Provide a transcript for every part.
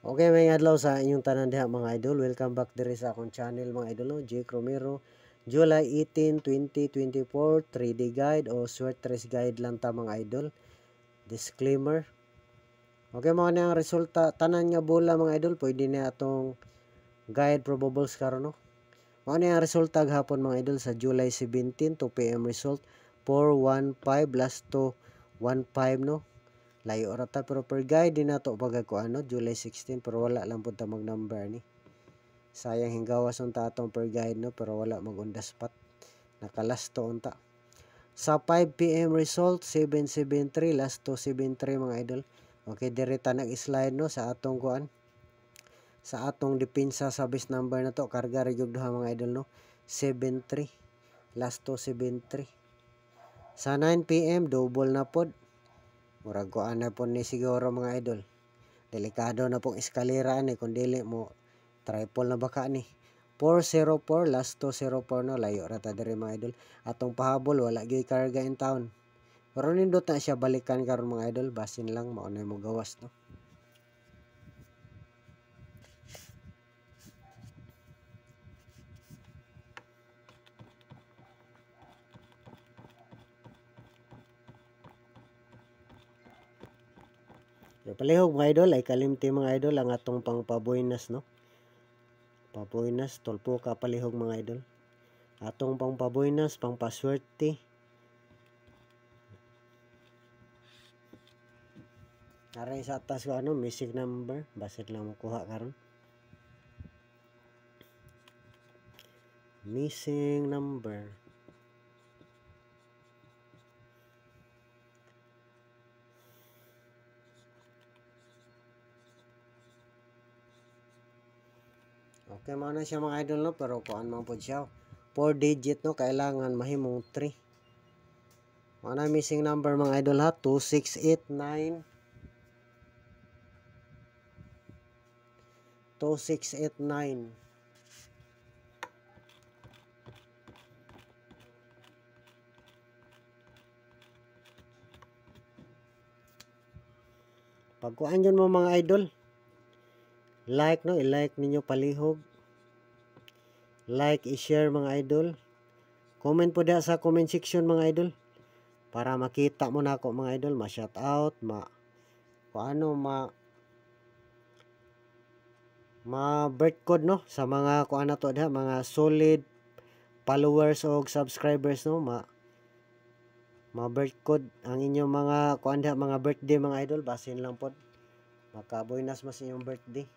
Okay, may adlaw sa inyong tanan diha mga idol. Welcome back diri sa akong channel mga idol. Jake Romero. July 18, 2024, 3D guide o short trace guide lang ta mga idol. Disclaimer. Okay, mga na ang resulta tanan nga bola mga idol. Pwede na atong guide probables karon no. Mga na ang resulta gahapon mga idol sa July 17 2 PM result 415 last to 15 no. Layo rata pero per guide din nato pagag ko ano July 16 pero wala lang pud ta mag number ni. Sayang hinggawas unta atong per guide no pero wala mag on the spot. Nakalasto unta. Sa 5 PM result 773 last to 73 mga idol. Okay, direta nag-slide no sa atong kuan. Sa atong depensa sa base number na to karga ra gyud duha mga idol no. 73 last to 73. Sa 9 PM double na pod. Murag ko ana po ni siguro mga idol. Delikado na pong eskalera ni kung dili mo triple na baka ni. 404 last to 04 no layo rata diri mga idol. Atong pahabol wala gyud karga in town. Pero nindot na siya balikan karon mga idol basin lang mao na mo gawas no. Palihog mga idol ay kalimti mga idol ang atong pangpabuinas no. Pabuinas tolpo ka palihog mga idol. Atong pangpabuinas pangpaswerte. Aray sa atas ko ano missing number basit lang makuha karon. Missing number. Okay, mo na siya mga idol no, pero kuan man po siya. 4 digit no, kailangan mahimong 3. Mana missing number mga idol ha, 2689. 2689. Pagkuan yun mo mga idol. Like no, i-like ninyo palihog. Like, i-share mga idol. Comment po diha sa comment section mga idol. Para makita mo na ako mga idol, ma-shout out, ma-birth code no sa mga kuan na to diha, mga solid followers o subscribers no, ma-birth code ang inyong mga kuan diha, mga birthday mga idol, basin lang pod. Makabuinas mas inyong birthday.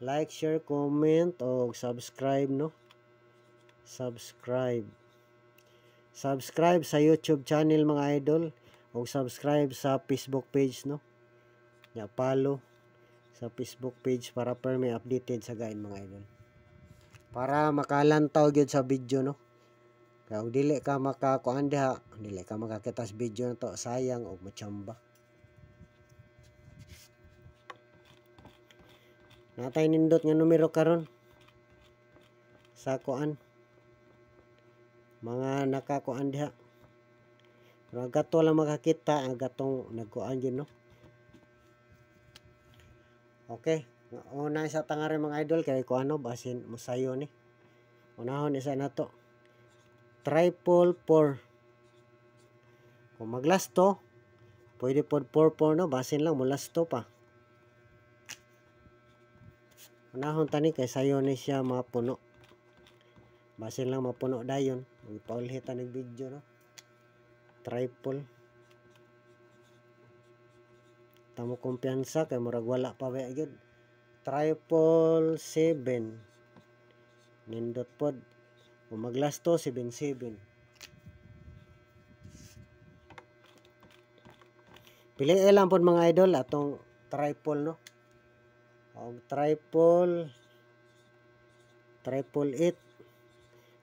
Like, share, comment o subscribe no. Subscribe sa YouTube channel mga idol o subscribe sa Facebook page no. Ya follow sa Facebook page para per may updated sa gain mga idol. Para makalantaw gyud sa video no. Kaya dili ka makakuan diha, dili ka makakita sa video na to, sayang og machamba. Natay nindot nga numero karon sa kuan. Mga nakakuan diha. Pero gato lang makakita ang gatong nagkuan yun no. Okay. Una sa tangari mga idol kay kuan no basin musayo ni. Unahon isa na to. 444. Kung maglasto, pwede pod 44 no, basin lang mulasto pa. Unahon tani kay sayo ni siya mapuno. Basin lang mapuno dayon. Ipaulhitan ng video no. Triple. Tamo kumpiyansa kay murag wala pa ba gyud. 777. Nindot pod. Kung maglasto 77. Pili lang pod mga idol atong triple no. Og triple 8.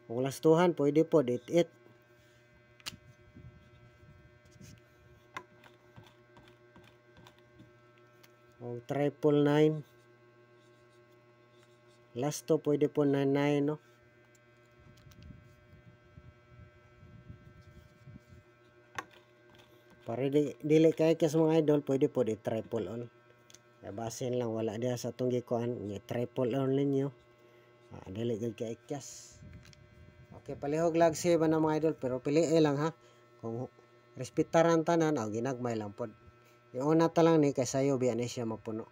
Kung lastuhan pwede pod 88. Og triple 9. Lasto pwede po 99 no. Para dili kay kas mga idol pwede po di triple all. basin lang wala diha sa atong gikuan, triple on ninyo. Dili gud kay ikyas. Okay, palihog lag save na mga idol, pero pili lang ha. Kung respetaran tanan, ginagmay lang pod. Yung una ta lang ni kay sayo biya ni siya mapuno.